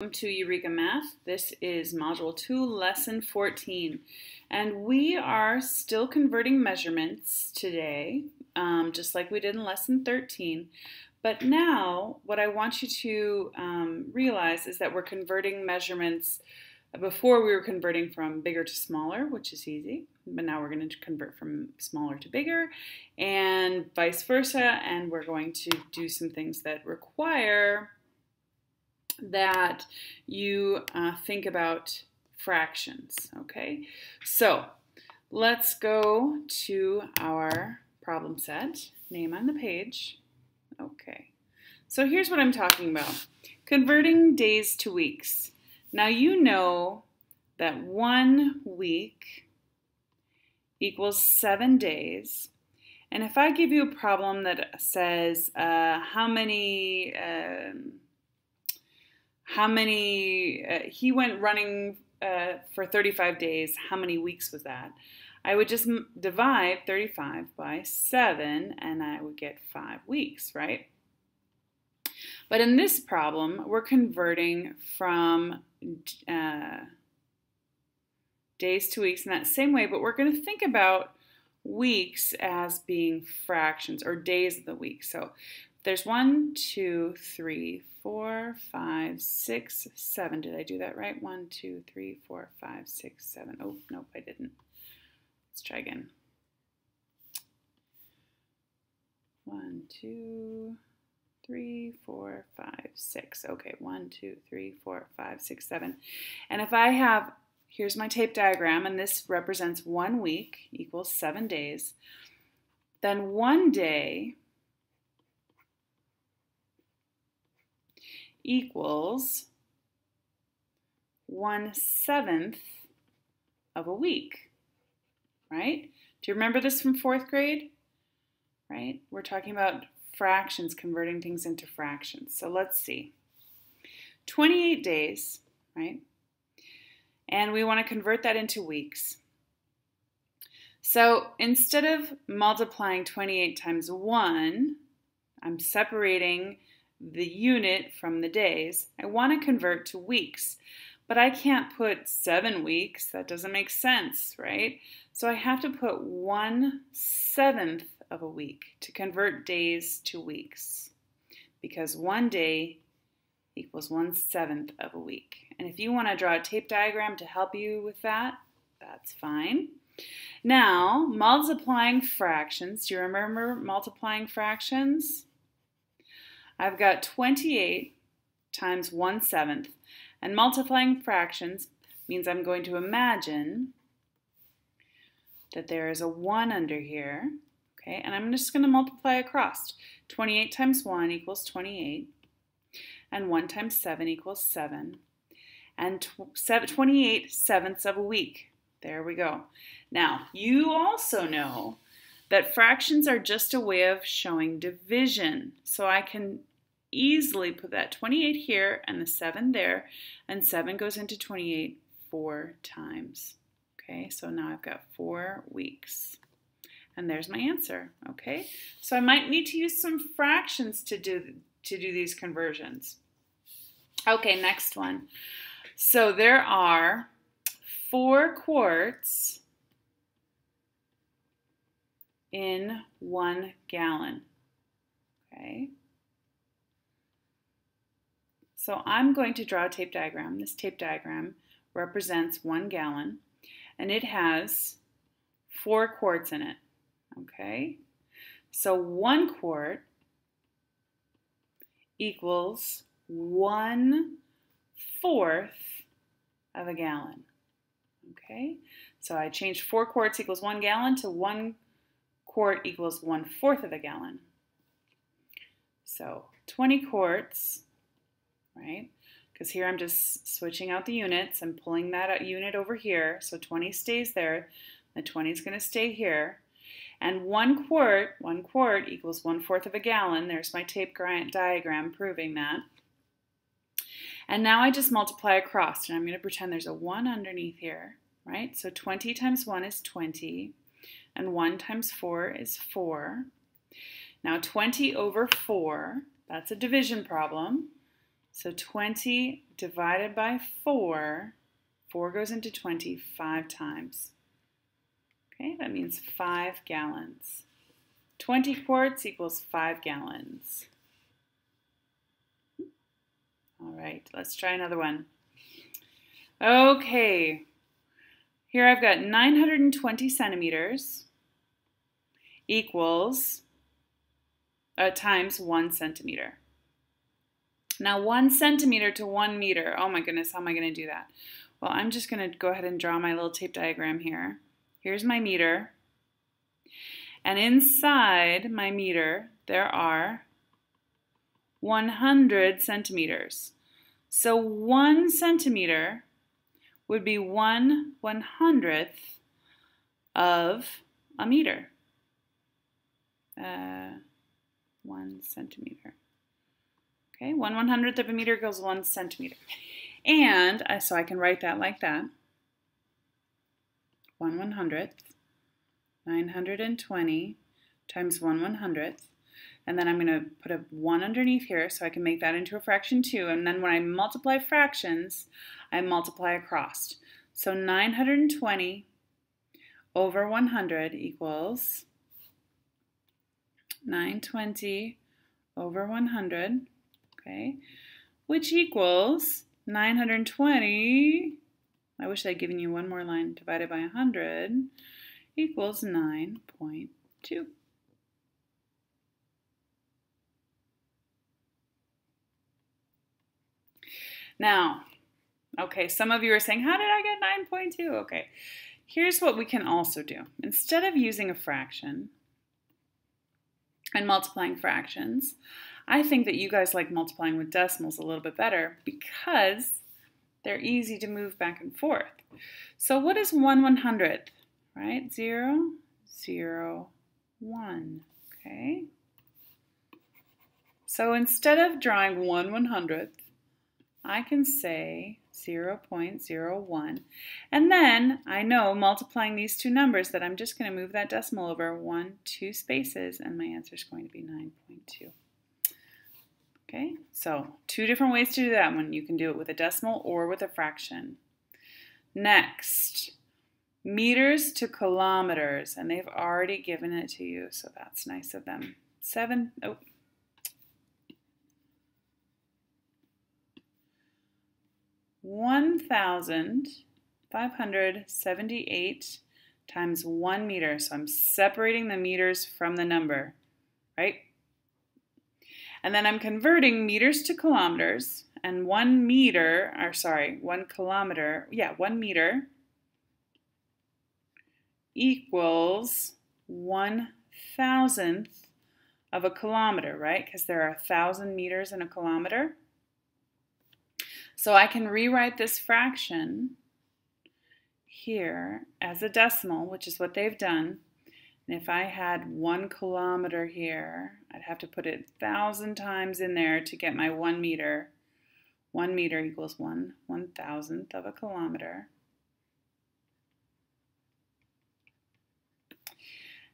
Welcome to Eureka Math. This is Module 2, Lesson 14. And we are still converting measurements today, just like we did in Lesson 13. But now, what I want you to realize is that we're converting measurements. Before we were converting from bigger to smaller, which is easy. But now we're going to convert from smaller to bigger and vice versa. And we're going to do some things that require that you think about fractions, okay? So let's go to our problem set, name on the page. Okay, so here's what I'm talking about. Converting days to weeks. Now you know that 1 week equals 7 days. And if I give you a problem that says he went running for 35 days, how many weeks was that? I would just divide 35 by 7 and I would get 5 weeks, right? But in this problem, we're converting from days to weeks in that same way, but we're going to think about weeks as being fractions or days of the week. So there's 1, 2, 3, 4, 5, 6, 7. Did I do that right? 1, 2, 3, 4, 5, 6, 7. Oh, nope, I didn't. Let's try again. 1, 2, 3, 4, 5, 6. Okay, 1, 2, 3, 4, 5, 6, 7. And if I have, here's my tape diagram, and this represents 1 week equals 7 days, then 1 day equals 1/7 of a week, right? Do you remember this from 4th grade? Right? We're talking about fractions, converting things into fractions. So let's see. 28 days, right? And we want to convert that into weeks. So instead of multiplying 28 times 1, I'm separating the unit from the days. I want to convert to weeks, but I can't put 7 weeks. That doesn't make sense, right? So I have to put 1/7 of a week to convert days to weeks, because 1 day equals 1/7 of a week. And if you want to draw a tape diagram to help you with that, that's fine. Now, multiplying fractions. Do you remember multiplying fractions? I've got 28 times 1/7, and multiplying fractions means I'm going to imagine that there is a 1 under here, okay, and I'm just going to multiply across. 28 times 1 equals 28, and 1 times 7 equals 7, and 28 sevenths of a week. There we go. Now, you also know that fractions are just a way of showing division. So I can easily put that 28 here and the 7 there, and 7 goes into 28 4 times. Okay, so now I've got 4 weeks. And there's my answer, okay? So I might need to use some fractions to do these conversions. Okay, next one. So there are 4 quarts in 1 gallon, okay? So I'm going to draw a tape diagram. This tape diagram represents 1 gallon, and it has 4 quarts in it, okay? So 1 quart equals 1/4 of a gallon, okay? So I changed 4 quarts equals 1 gallon to 1 quart equals 1/4 of a gallon. So 20 quarts, right? Because here I'm just switching out the units. I'm pulling that unit over here. So 20 stays there. The 20 is going to stay here. And 1 quart equals 1/4 of a gallon. There's my tape diagram proving that. And now I just multiply across. And I'm going to pretend there's a 1 underneath here, right? So 20 times 1 is 20. And 1 times 4 is 4. Now 20 over 4, that's a division problem. So 20 divided by 4, 4 goes into 20 5 times. Okay, that means 5 gallons. 20 quarts equals 5 gallons. All right, let's try another one. Okay, here I've got 920 centimeters equals times 1 centimeter. Now 1 centimeter to 1 meter, oh my goodness, how am I going to do that? Well, I'm just going to go ahead and draw my little tape diagram here. Here's my meter, and inside my meter there are 100 centimeters. So 1 centimeter would be 1/100th of a meter. 1 centimeter. Okay, 1/100th of a meter equals 1 centimeter. And so I can write that like that. 1/100th, 920 times 1/100th. And then I'm going to put a 1 underneath here so I can make that into a fraction too. And then when I multiply fractions, I multiply across. So 920 over 100 equals 920 over 100, okay, which equals 920, I wish I'd given you one more line, divided by 100 equals 9.2. Now, okay, some of you are saying, how did I get 9.2? Okay, here's what we can also do. Instead of using a fraction and multiplying fractions, I think that you guys like multiplying with decimals a little bit better because they're easy to move back and forth. So what is 1/100th? Right? 0, 0, 1. Okay? So instead of drawing 1/100th, I can say 0.01. And then I know multiplying these two numbers that I'm just going to move that decimal over 2 spaces, and my answer is going to be 9.2. Okay, so 2 different ways to do that one. You can do it with a decimal or with a fraction. Next, meters to kilometers, and they've already given it to you, so that's nice of them. 1,578 times 1 meter. So I'm separating the meters from the number, right? And then I'm converting meters to kilometers, and 1 meter, or sorry, 1 kilometer, 1 meter equals 1,000th of a kilometer, right? Because there are 1,000 meters in a kilometer. So I can rewrite this fraction here as a decimal, which is what they've done. And if I had 1 kilometer here, I'd have to put it 1,000 times in there to get my 1 meter. 1 meter equals 1/1,000th of a kilometer.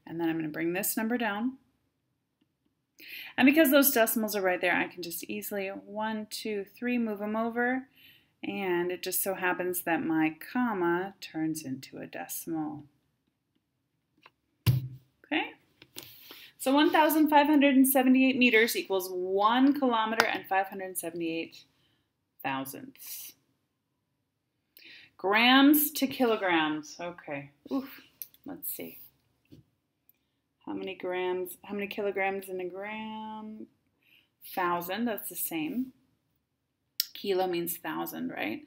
And then I'm going to bring this number down. And because those decimals are right there, I can just easily 1, 2, 3 move them over. And it just so happens that my comma turns into a decimal. Okay? So 1,578 meters equals 1 kilometer and 578 thousandths. Grams to kilograms. Okay. Oof. Let's see. How many kilograms in a gram? 1,000, that's the same. Kilo means 1,000, right?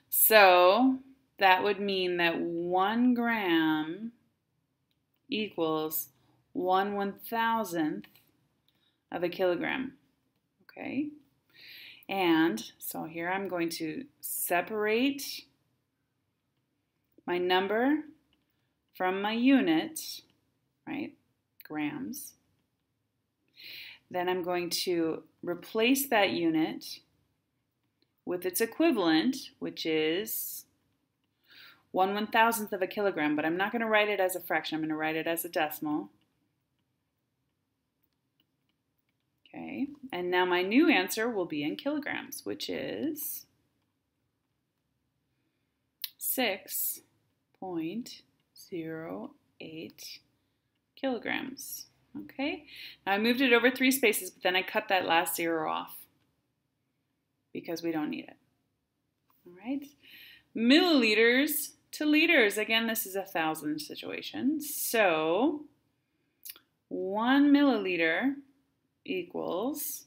So that would mean that 1 gram equals 1/1,000th of a kilogram. Okay? And so here I'm going to separate my number from my unit, right? Grams. Then I'm going to replace that unit with its equivalent, which is 1/1,000th of a kilogram, but I'm not going to write it as a fraction. I'm going to write it as a decimal. Okay, And now my new answer will be in kilograms, which is 6.08 kilograms. Okay, now I moved it over 3 spaces, but then I cut that last 0 off because we don't need it. All right, milliliters to liters. Again, this is a 1,000 situation. So 1 milliliter equals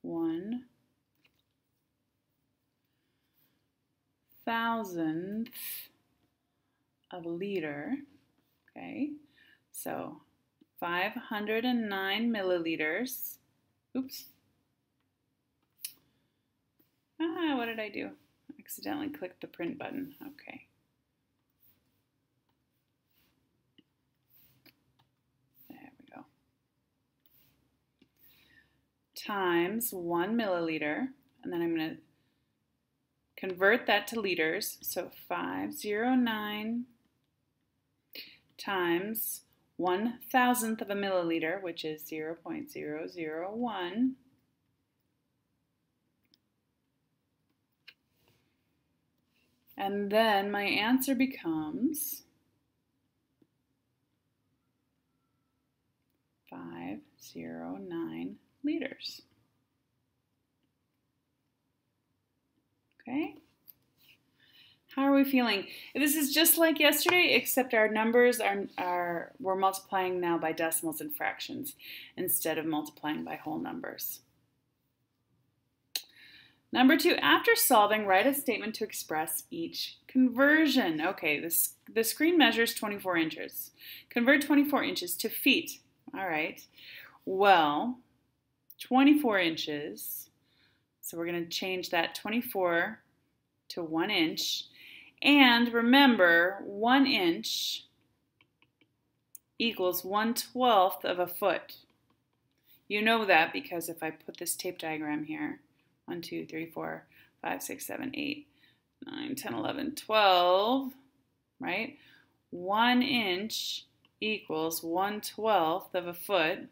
1,000th of a liter. Okay, so 509 milliliters. Oops. What did I do? I accidentally clicked the print button. Okay. There we go. Times 1 milliliter, and then I'm going to convert that to liters. So 509 times 1,000th of a milliliter, which is 0.001. And then my answer becomes 509 liters. Okay? How are we feeling? This is just like yesterday, except our numbers we're multiplying now by decimals and fractions instead of multiplying by whole numbers. Number 2, after solving, write a statement to express each conversion. Okay, the screen measures 24 inches. Convert 24 inches to feet. All right, well, 24 inches, so we're going to change that 24 to 1 inch. And remember, 1 inch equals 1/12 of a foot. You know that because if I put this tape diagram here, 1, 2, 3, 4, 5, 6, 7, 8, 9, 10, 11, 12, right? 1 inch equals 1/12 of a foot,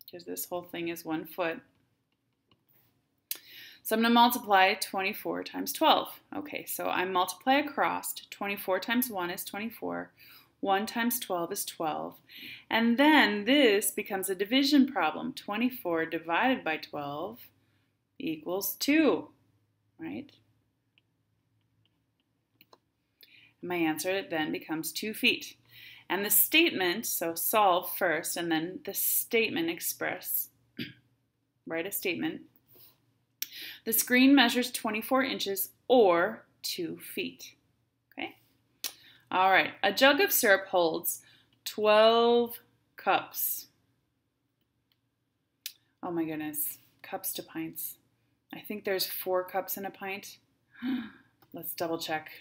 because this whole thing is 1 foot. So I'm going to multiply 24 times 12. Okay, so I multiply across. 24 times 1 is 24. 1 times 12 is 12. And then this becomes a division problem. 24 divided by 12 equals 2, right? And my answer then becomes 2 feet. And the statement, so solve first, and then the statement express, write a statement. The screen measures 24 inches or 2 feet. Okay? All right. A jug of syrup holds 12 cups. Oh my goodness. Cups to pints. I think there's 4 cups in a pint. Let's double check.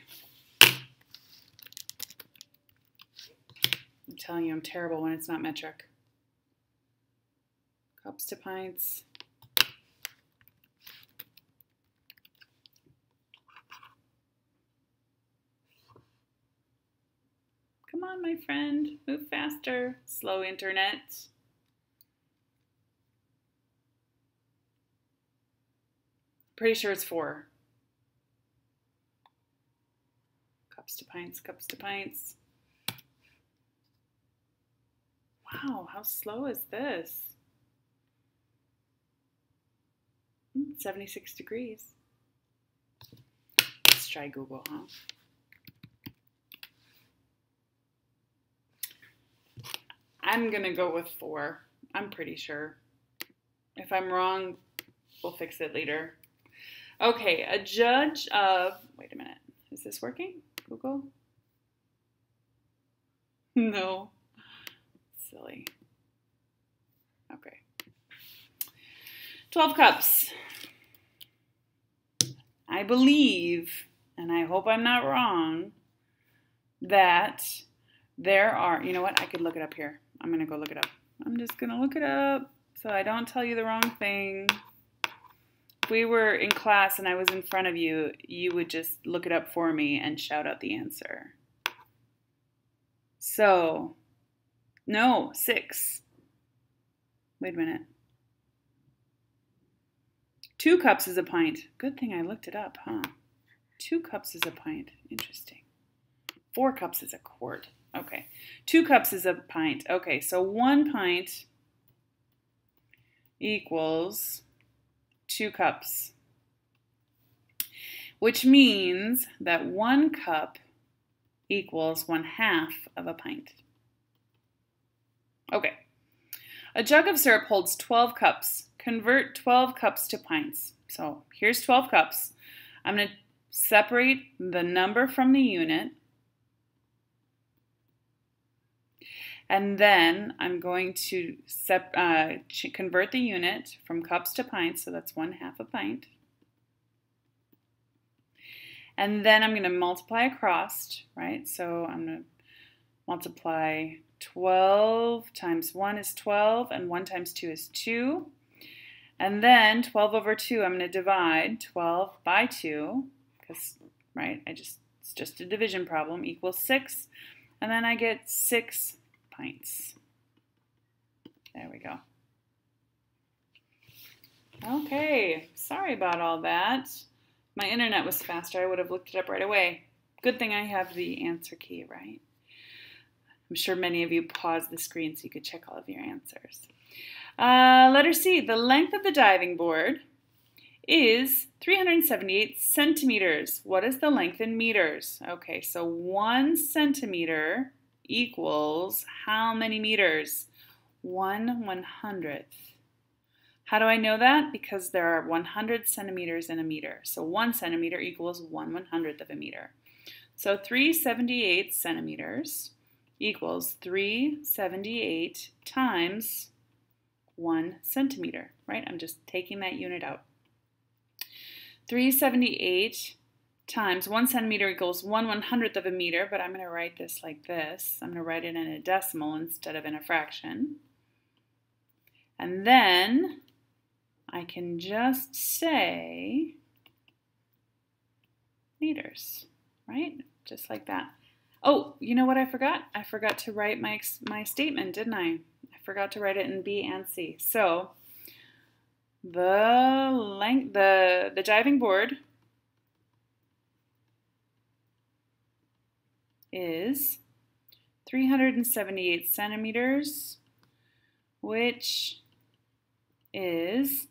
I'm telling you, I'm terrible when it's not metric. Cups to pints. Come on, my friend, move faster. Slow internet. Pretty sure it's 4. Cups to pints, cups to pints. Wow, how slow is this? 76 degrees. Let's try Google, huh? I'm gonna go with 4. I'm pretty sure. If I'm wrong, we'll fix it later. Okay, a judge of, wait a minute, is this working? Google? No. Silly. Okay. 12 cups. I believe, and I hope I'm not wrong, that there are, you know what, I could look it up here. I'm going to go look it up. I'm just going to look it up so I don't tell you the wrong thing. If we were in class and I was in front of you, you would just look it up for me and shout out the answer. So, no, 6. Wait a minute. 2 cups is a pint. Good thing I looked it up, huh? 2 cups is a pint. Interesting. 4 cups is a quart. Okay. 2 cups is a pint. Okay, so 1 pint equals 2 cups, which means that 1 cup equals 1/2 of a pint. Okay. A jug of syrup holds 12 cups. Convert 12 cups to pints. So here's 12 cups. I'm going to separate the number from the unit. And then I'm going to convert the unit from cups to pints, so that's 1/2 a pint. And then I'm going to multiply across, right? So I'm going to multiply 12 times 1 is 12, and 1 times 2 is 2. And then 12 over 2, I'm going to divide 12 by 2, because, right, it's just a division problem, equals 6. And then I get 6 pints. There we go. Okay, sorry about all that. My internet was faster. I would have looked it up right away. Good thing I have the answer key, right? I'm sure many of you paused the screen so you could check all of your answers. Letter C, the length of the diving board is 378 centimeters. What is the length in meters? Okay, so 1 centimeter equals how many meters? 1/100th. How do I know that? Because there are 100 centimeters in a meter. So 1 centimeter equals 1/100th of a meter. So 378 centimeters equals 378 times 1 centimeter, right? I'm just taking that unit out. 378 times 1 centimeter equals 1/100th of a meter, but I'm going to write this like this. I'm going to write it in a decimal instead of in a fraction. And then I can just say meters, right? Just like that. Oh, you know what I forgot? I forgot to write my statement, didn't I? I forgot to write it in B and C. So the diving board is 378 centimeters, which is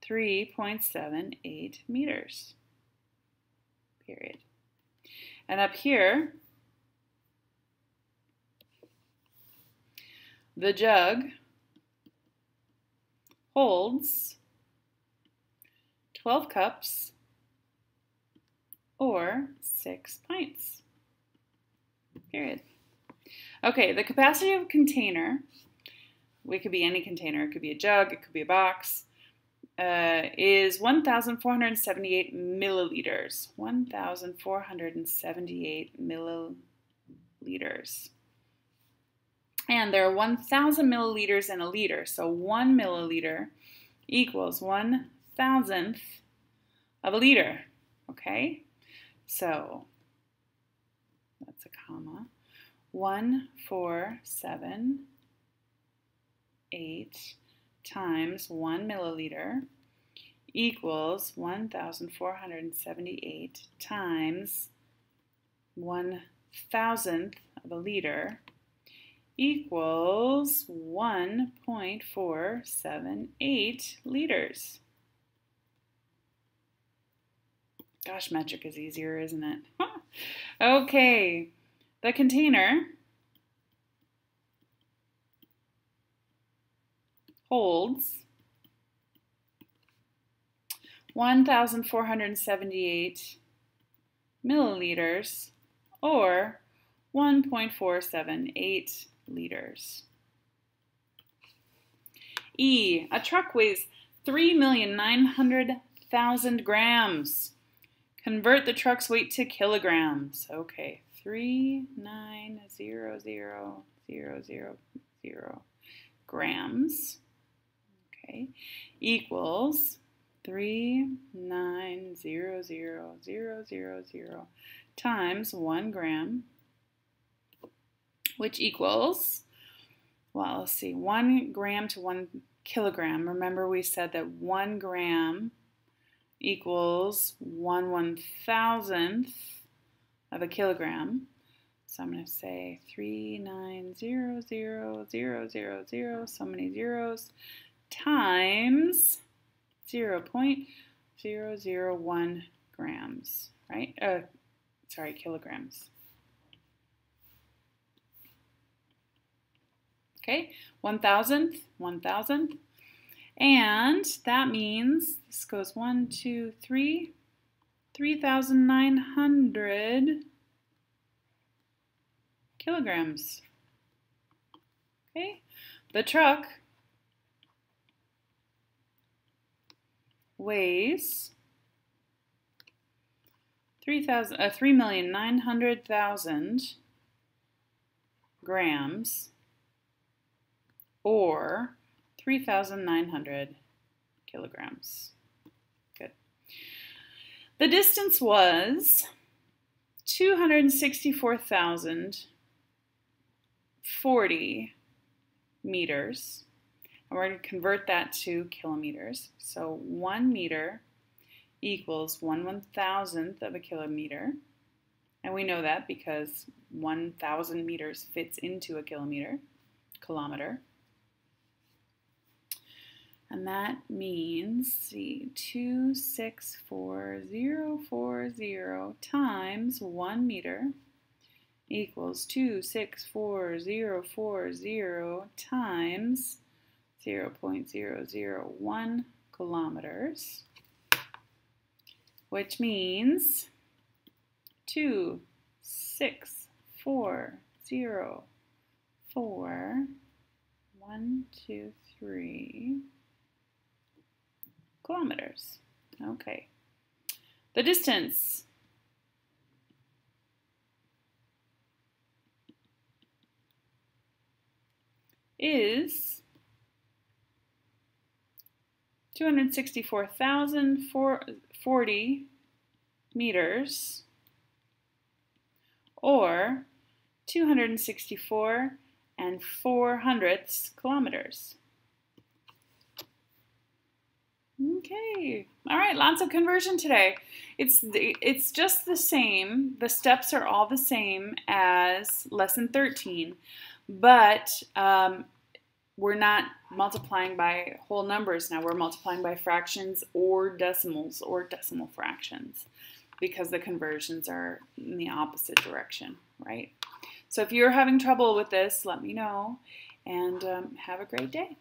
3.78 meters, period. And up here, the jug holds 12 cups or 6 pints, period. Okay, the capacity of a container, it could be any container, it could be a jug, it could be a box, is 1,478 milliliters. 1,478 milliliters. And there are 1,000 milliliters in a liter, so 1 milliliter equals 1,000th of a liter, okay? So that's a comma. 1,478 times 1 milliliter equals 1,478 times 1,000th of a liter equals 1.478 liters. Gosh, metric is easier, isn't it? Okay, the container holds 1,478 milliliters or 1.478 liters. E, a truck weighs 3,900,000 grams. Convert the truck's weight to kilograms. Okay, 3,900,000 grams, okay, equals 3,900,000 times 1 gram, which equals, well, let's see, 1 gram to 1 kilogram. Remember we said that 1 gram equals 1/1000th of a kilogram. So I'm going to say 3900000, so many zeros, times 0.001 grams, right? Kilograms. Okay, 1,000th. And that means this goes 1, 2, 3, 3,900 kilograms. Okay, the truck weighs 3,900,000 grams, or 3,900 kilograms. Good. The distance was 264,040 meters. And we're going to convert that to kilometers. So 1 meter equals 1/1000th of a kilometer. And we know that because 1,000 meters fits into a kilometer. And that means, see, 264,040 times 1 meter equals 264,040 times 0.001 kilometers, which means 264,040, 1, 2, 3 kilometers. Okay. The distance is 264,040 meters, or 264 400 kilometers. Okay, all right, lots of conversion today. It's just the same. The steps are all the same as lesson 13, but we're not multiplying by whole numbers now. We're multiplying by fractions or decimals or decimal fractions because the conversions are in the opposite direction, right? So if you're having trouble with this, let me know, and have a great day.